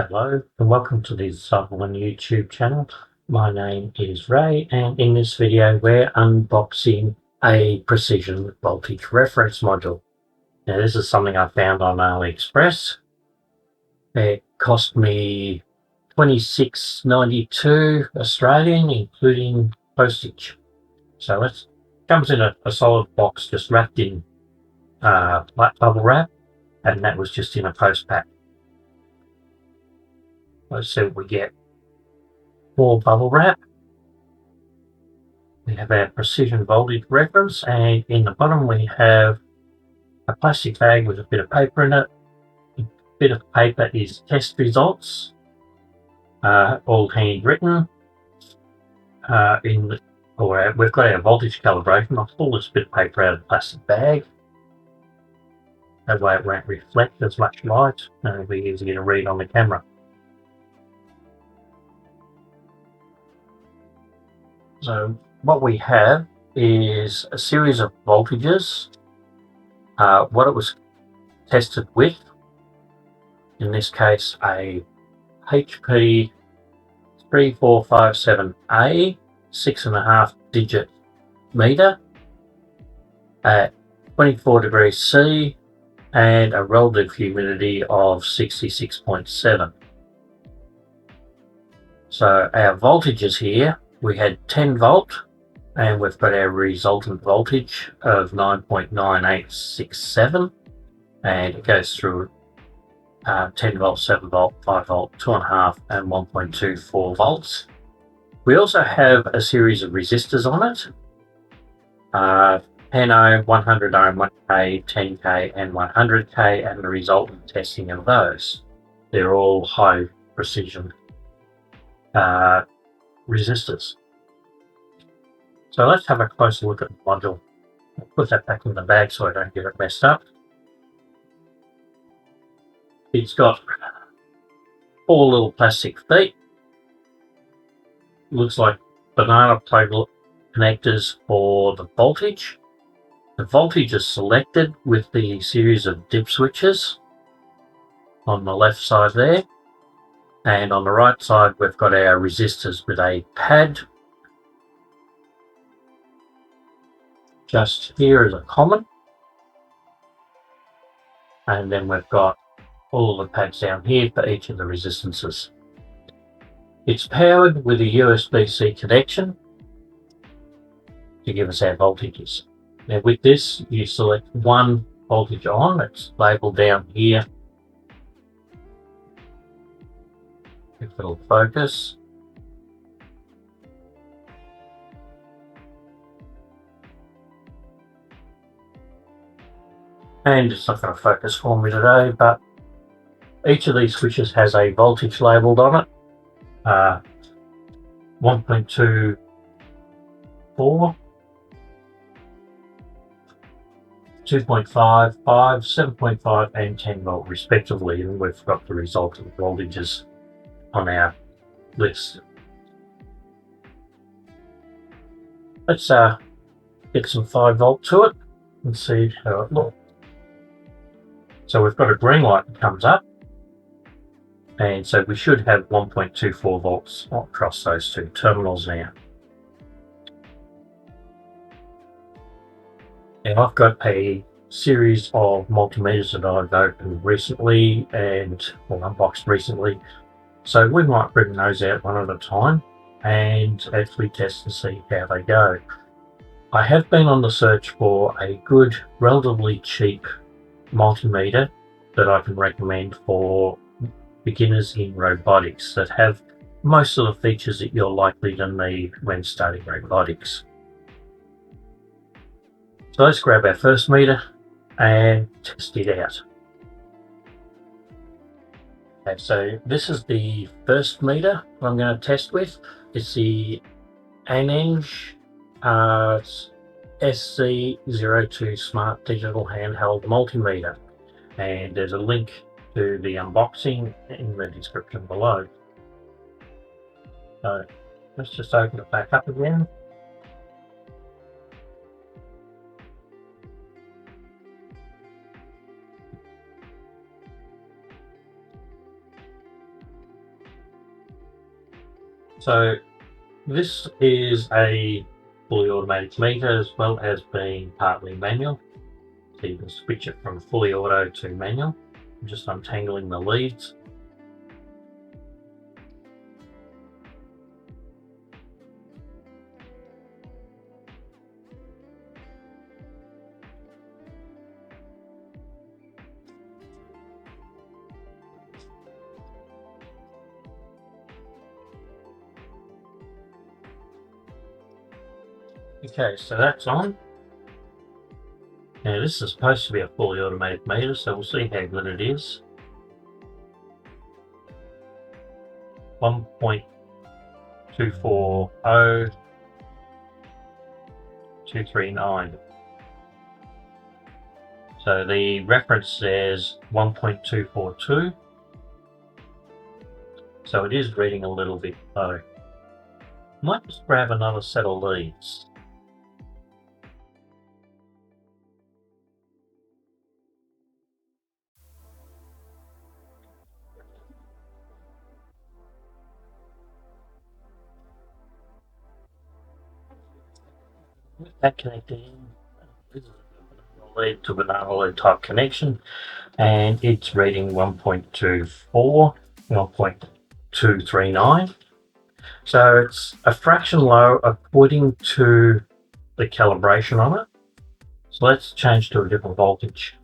Hello and welcome to the Sutherland YouTube channel. My name is Ray, and in this video we're unboxing a precision voltage reference module. Now this is something I found on AlliExpress. It cost me $26.92 Australian, including postage. So it comes in a solid box just wrapped in black bubble wrap, and that was just in a post pack. Let's see what we get. More bubble wrap. We have our precision voltage reference, and in the bottom we have a plastic bag with a bit of paper in it. A bit of paper is test results, all handwritten. We've got our voltage calibration. I'll pull this bit of paper out of the plastic bag. That way it won't reflect as much light, and it'll be easier to read on the camera. So what we have is a series of voltages, what it was tested with, in this case a HP 3457A 6.5 digit meter at 24 degrees C and a relative humidity of 66.7. So our voltages here, we had 10 volt, and we've got our resultant voltage of 9.9867, and it goes through 10 volt, 7 volt, 5 volt, 2.5 and 1.24 volts. We also have a series of resistors on it, 10 ohm, 100 ohm, 1K, 10K and 100K, and the resultant testing of those. They're all high precision resistors. So let's have a closer look at the module. I'll put that back in the bag so I don't get it messed up. It's got 4 little plastic feet. Looks like banana plate connectors for the voltage. The voltage is selected with the series of dip switches on the left side there. And on the right side we've got our resistors with a pad. Just here is a common. And then we've got all the pads down here for each of the resistances. It's powered with a USB-C connection to give us our voltages. Now with this, you select one voltage on, it's labelled down here. If it'll focus. And it's not going to focus for me today, but each of these switches has a voltage labelled on it. 1.24, 2.5, 5, 7.5 and 10 volt respectively, and we've got the resultant voltages on our list. Let's get some 5 volt to it and see how it looks. So we've got a green light that comes up, and so we should have 1.24 volts across those two terminals now. Now I've got a series of multimeters that I've opened recently or unboxed recently, so we might bring those out one at a time and actually test and see how they go. I have been on the search for a good, relatively cheap multimeter that I can recommend for beginners in robotics that have most of the features that you're likely to need when studying robotics. So let's grab our first meter and test it out. Okay, so this is the first meter I'm going to test with. It's the Aneng SC02 Smart Digital Handheld Multimeter, and there's a link to the unboxing in the description below. So let's just open it back up again. So this is a fully automatic meter as well as being partly manual. So you can switch it from fully auto to manual. I'm just untangling the leads. Okay, so that's on. Now this is supposed to be a fully automatic meter, so we'll see how good it is. 1.240239. So the reference says 1.242. So it is reading a little bit low. Might just grab another set of leads. With that connected in, this is a lead to banana lead type connection, and it's reading 1.24, 1.239. So it's a fraction low according to the calibration on it. So let's change to a different voltage.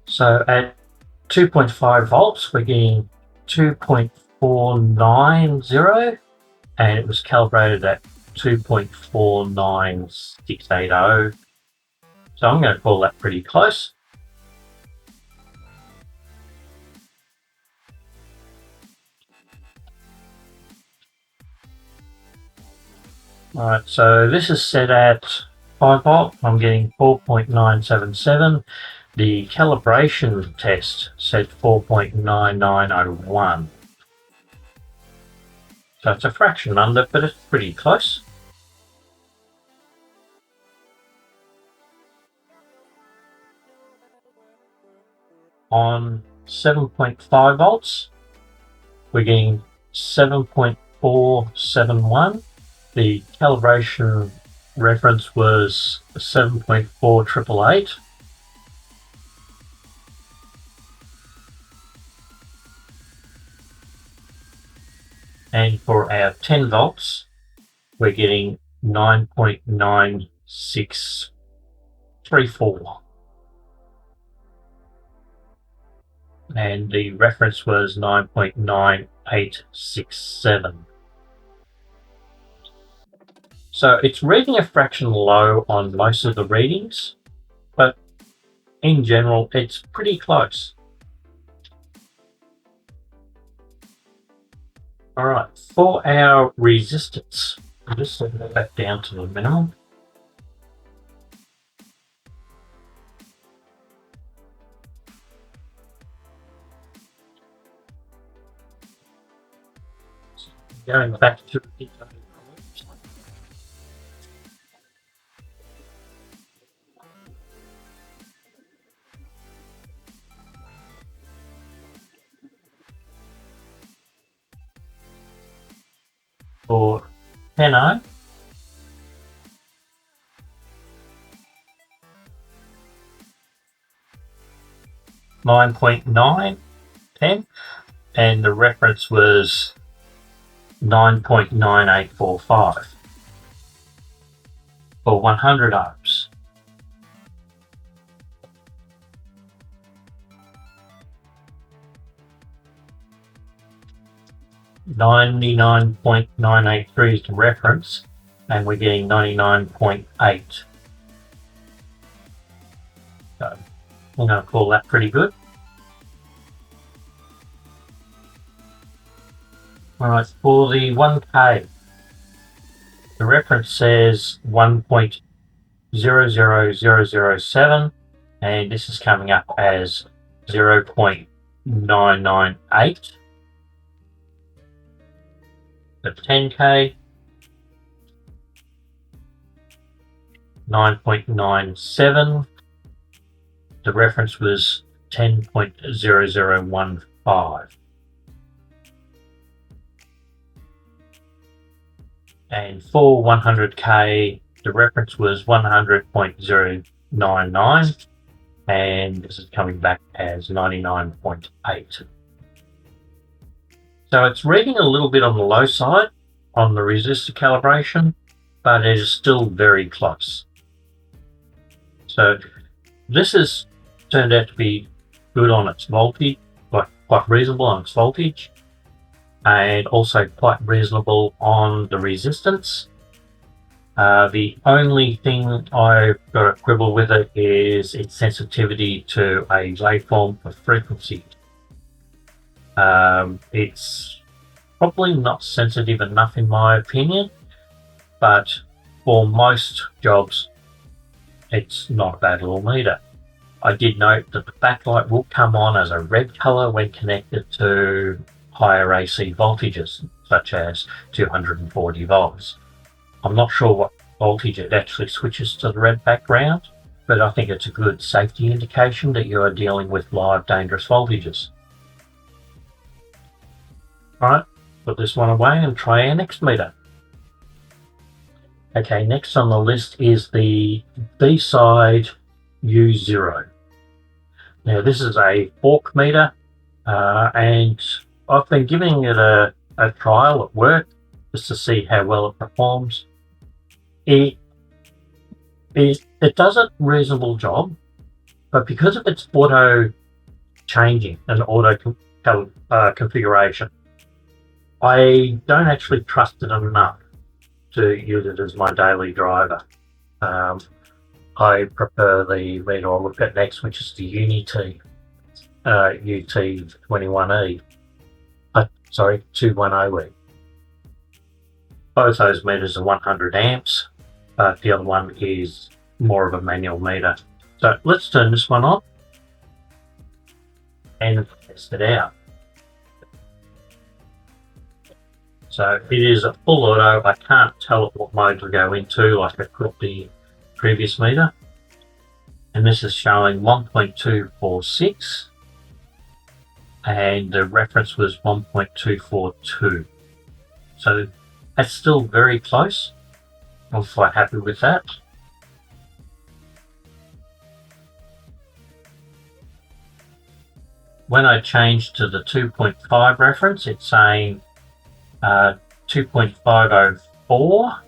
So at 2.5 volts, we're getting 2.490, and it was calibrated at 2.49680. So I'm going to call that pretty close. Alright, so this is set at 5 volt. I'm getting 4.977. The calibration test said 4.9901. So it's a fraction under, but it's pretty close. On 7.5 volts, we're getting 7.471. The calibration reference was 7.4888. And for our 10 volts, we're getting 9.9634. And the reference was 9.9867. So it's reading a fraction low on most of the readings, but in general, it's pretty close. All right, for our resistance, I'll just set that back down to the minimum. Going back to the for 10 ohm, 9.910, and the reference was 9.9845 for 100 ohms. $99.983 is the reference, and we're getting 99.8. So I'm going to call that pretty good. Alright, for the 1K, the reference says 1.00007, and this is coming up as 0.998. The 10K, 9.97. the reference was 10.0015. And for 100k, the reference was 100.099, and this is coming back as 99.8. So it's reading a little bit on the low side on the resistor calibration, but it is still very close. So this has turned out to be good on its voltage, quite reasonable on its voltage, and also quite reasonable on the resistance. The only thing I've got a quibble with it is its sensitivity to a waveform for frequency. It's probably not sensitive enough in my opinion, but for most jobs it's not a bad little meter. I did note that the backlight will come on as a red colour when connected to higher AC voltages, such as 240 volts. I'm not sure what voltage it actually switches to the red background, but I think it's a good safety indication that you are dealing with live dangerous voltages. Alright, put this one away and try our next meter. Okay, next on the list is the B-side U0. Now this is a fork meter, and I've been giving it a trial at work just to see how well it performs. It does a reasonable job, but because of its auto changing and auto configuration, I don't actually trust it enough to use it as my daily driver. I prefer the meter I'll look at next, which is the UT21E. Sorry, 210E. Both those meters are 100 amps, but the other one is more of a manual meter. So let's turn this one on and test it out. So it is a full auto. I can't tell it what mode to go into like I could the previous meter. And this is showing 1.246 and the reference was 1.242. So that's still very close. I'm quite happy with that. When I change to the 2.5 reference, it's saying 2.504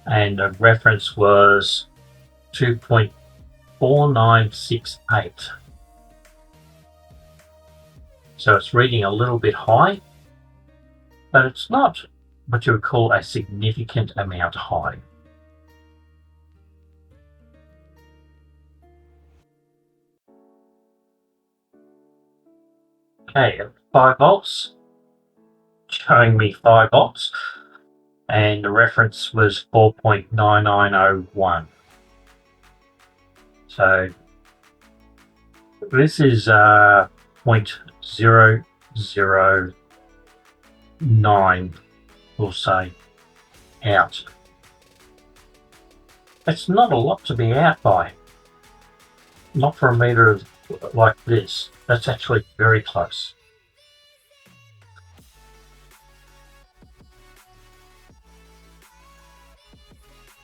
and the reference was 2.4968. So it's reading a little bit high, but it's not what you would call a significant amount high. Okay, 5 volts, showing me 5 volts, and the reference was 4.9901. So this is 0.009, we'll say, out. That's not a lot to be out by. Not for a meter like this. That's actually very close.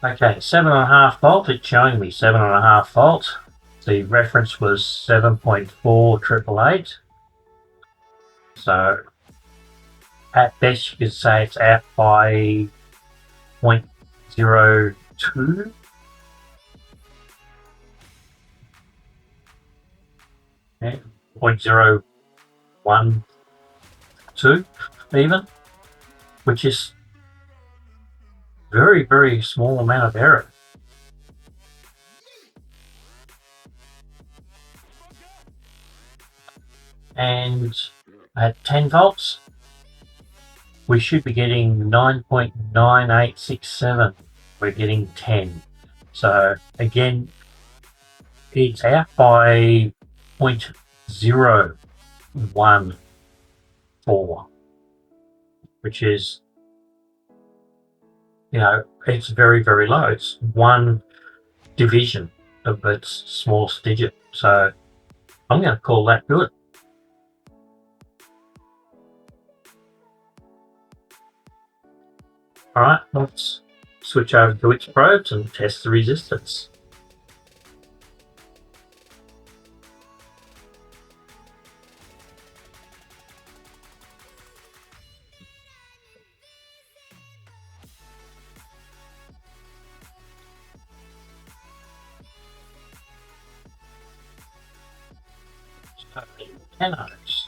Okay, 7.5 volt, it's showing me 7.5 volt. The reference was 7.4888. So at best you could say it's out by 0.02. Yeah, 0.012 even, which is very, very small amount of error. And at 10 volts, we should be getting 9.9867. We're getting 10. So again, it's out by 0.014, which is, you know, it's very, very low. It's one division of its smallest digit. So I'm going to call that good. All right, let's switch over to its probes and test the resistance. So 10 ohms.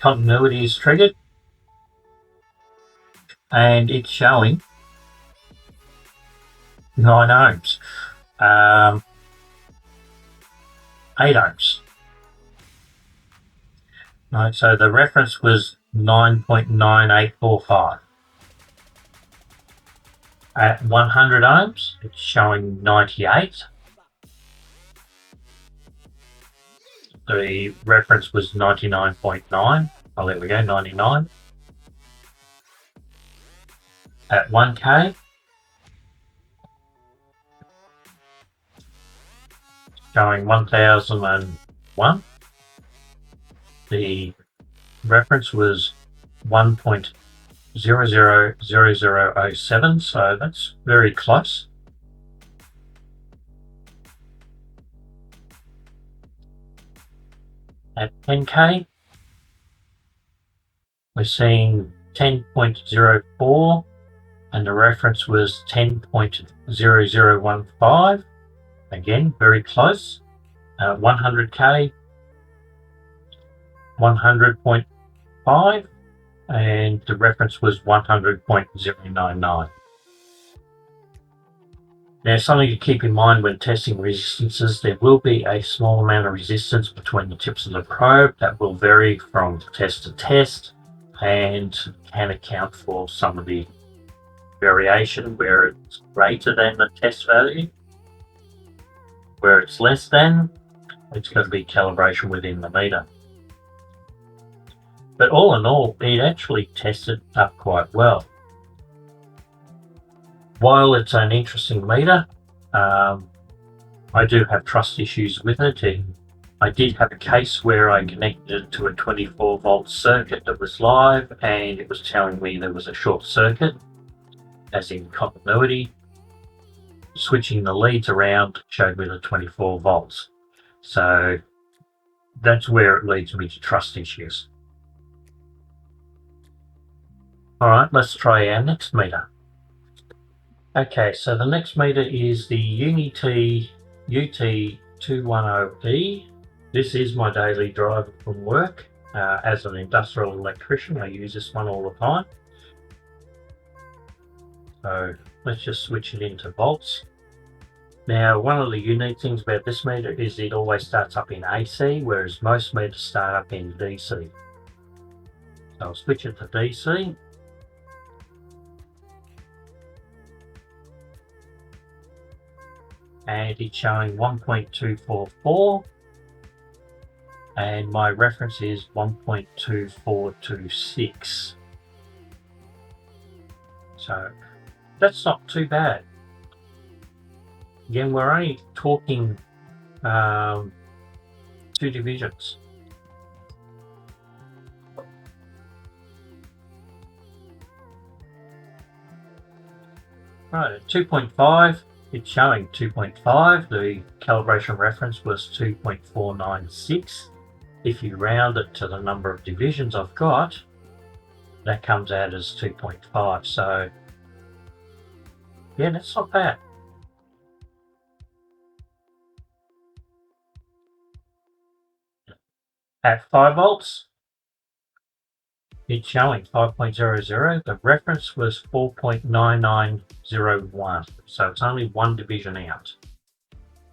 Continuity is triggered, and it's showing 9 ohms. 8 ohms. Right, so the reference was 9.9845. At 100 ohms, it's showing 98. The reference was 99.9. Oh, there we go, 99. At 1K, showing 1001. The reference was 1.000007, so that's very close. At 10K, we're seeing 10.04, and the reference was 10.0015. Again, very close. 100K, 100.5, and the reference was 100.099. Now, something to keep in mind when testing resistances, there will be a small amount of resistance between the tips of the probe that will vary from test to test and can account for some of the variation where it's greater than the test value. Where it's less than, it's going to be calibration within the meter. But all in all, it actually tested up quite well. While it's an interesting meter, I do have trust issues with it. I did have a case where I connected it to a 24 volt circuit that was live, and it was telling me there was a short circuit, as in continuity. Switching the leads around showed me the 24 volts. So that's where it leads me to trust issues. All right, let's try our next meter. Okay, so the next meter is the Unity UT210E. This is my daily driver from work. As an industrial electrician, I use this one all the time. So let's just switch it into volts. Now, one of the unique things about this meter is it always starts up in AC, whereas most meters start up in DC. So I'll switch it to DC. And it's showing 1.244, and my reference is 1.2426. So that's not too bad. Again, we're only talking 2 divisions. Right, at 2.5, it's showing 2.5. The calibration reference was 2.496. If you round it to the number of divisions I've got, that comes out as 2.5. So yeah, that's not bad. At 5 volts, it's showing 5.00. The reference was 4.9901, so it's only 1 division out.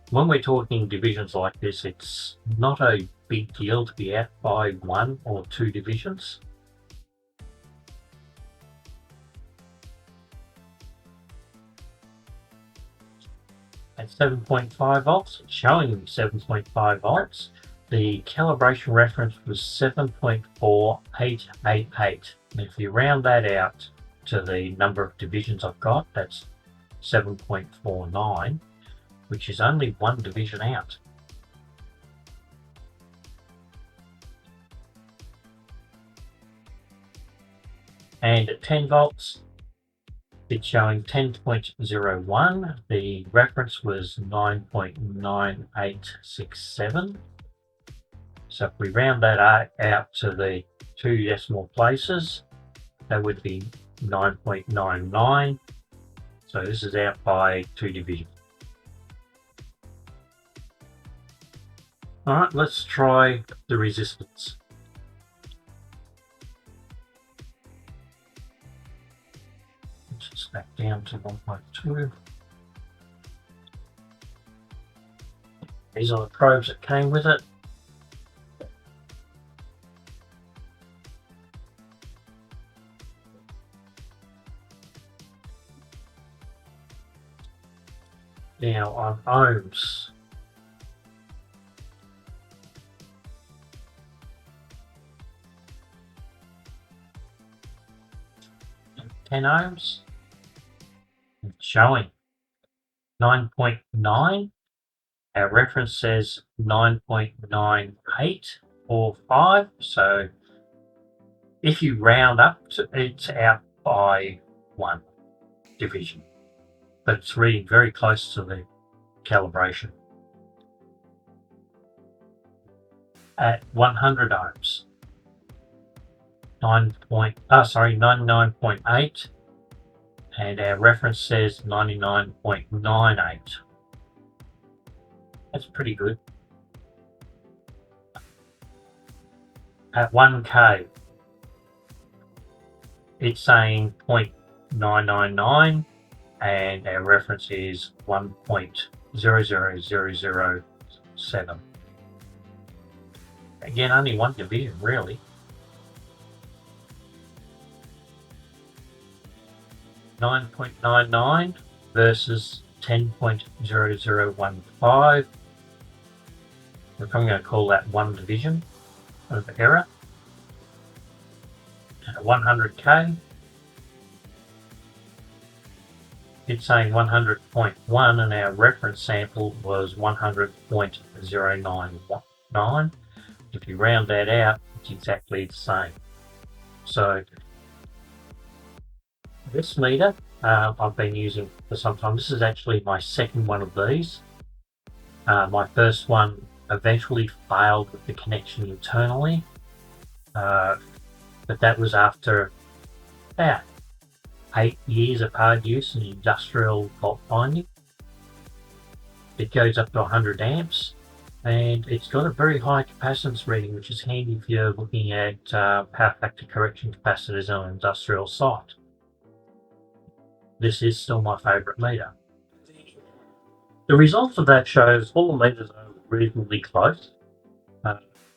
When we're talking divisions like this, it's not a big deal to be out by 1 or 2 divisions. At 7.5 volts, it's showing 7.5 volts. The calibration reference was 7.4888. And if you round that out to the number of divisions I've got, that's 7.49, which is only 1 division out. and at 10 volts it's showing 10.01. The reference was 9.9867. So if we round that out to the 2 decimal places, that would be 9.99. So this is out by 2 divisions. Alright, let's try the resistance. Just back down to 1.2. These are the probes that came with it. Now on ohms, and 10 ohms, it's showing 9.9. Our reference says 9.9845. So if you round up, it's out by 1 division. But it's reading very close to the calibration. At 100 ohms, 99.8, and our reference says 99.98. That's pretty good. At 1K, it's saying 0.999. And our reference is 1.00007. Again, only 1 division really. 9.99 versus 10.0015. I'm going to call that 1 division of error. At 100K, it's saying 100.1 and our reference sample was 100.099. If you round that out, it's exactly the same. So this meter I've been using for some time. This is actually my second one of these. My first one eventually failed with the connection internally, but that was after about 8 years of hard use in industrial fault finding. It goes up to 100 amps and it's got a very high capacitance reading, which is handy if you're looking at power factor correction capacitors on an industrial site. This is still my favourite meter. The results of that shows all the meters are reasonably close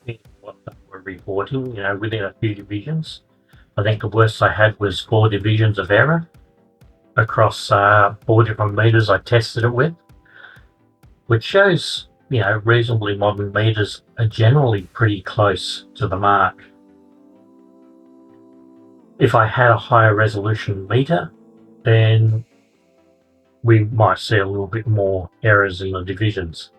in what they were reporting, within a few divisions. I think the worst I had was 4 divisions of error across 4 different meters I tested it with, which shows, reasonably modern meters are generally pretty close to the mark. If I had a higher resolution meter, then we might see a little bit more errors in the divisions.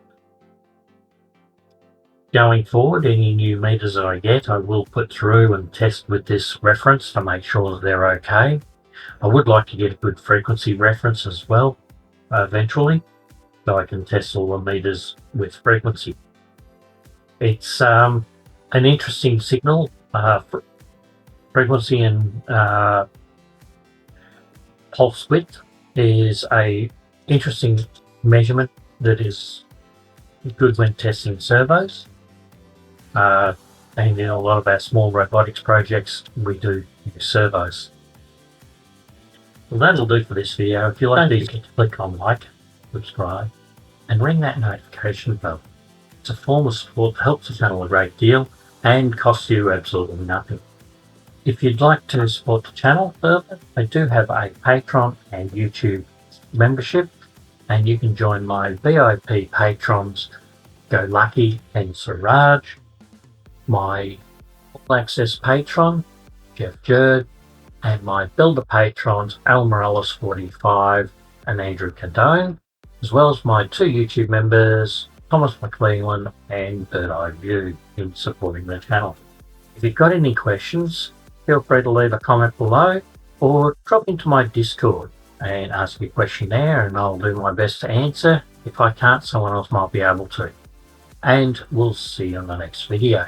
Going forward, any new meters that I get, I will put through and test with this reference to make sure that they're okay. I would like to get a good frequency reference as well, eventually, so I can test all the meters with frequency. It's an interesting signal. Frequency and pulse width is a interesting measurement that is good when testing servos. And in a lot of our small robotics projects, we do use servos. Well, that'll do for this video. If you like these, click on like, subscribe, and ring that notification bell. It's a form of support that helps the channel a great deal and costs you absolutely nothing. If you'd like to support the channel further, I do have a Patreon and YouTube membership, and you can join my VIP patrons, Go Lucky and Siraj, my All Access patron, Jeff Jerd, and my Builder patrons, Al Morales 45 and Andrew Cadone, as well as my 2 YouTube members, Thomas McClellan and Bird Eye View, in supporting the channel. If you've got any questions, feel free to leave a comment below or drop into my Discord and ask a question there, and I'll do my best to answer. If I can't, someone else might be able to. And we'll see you on the next video.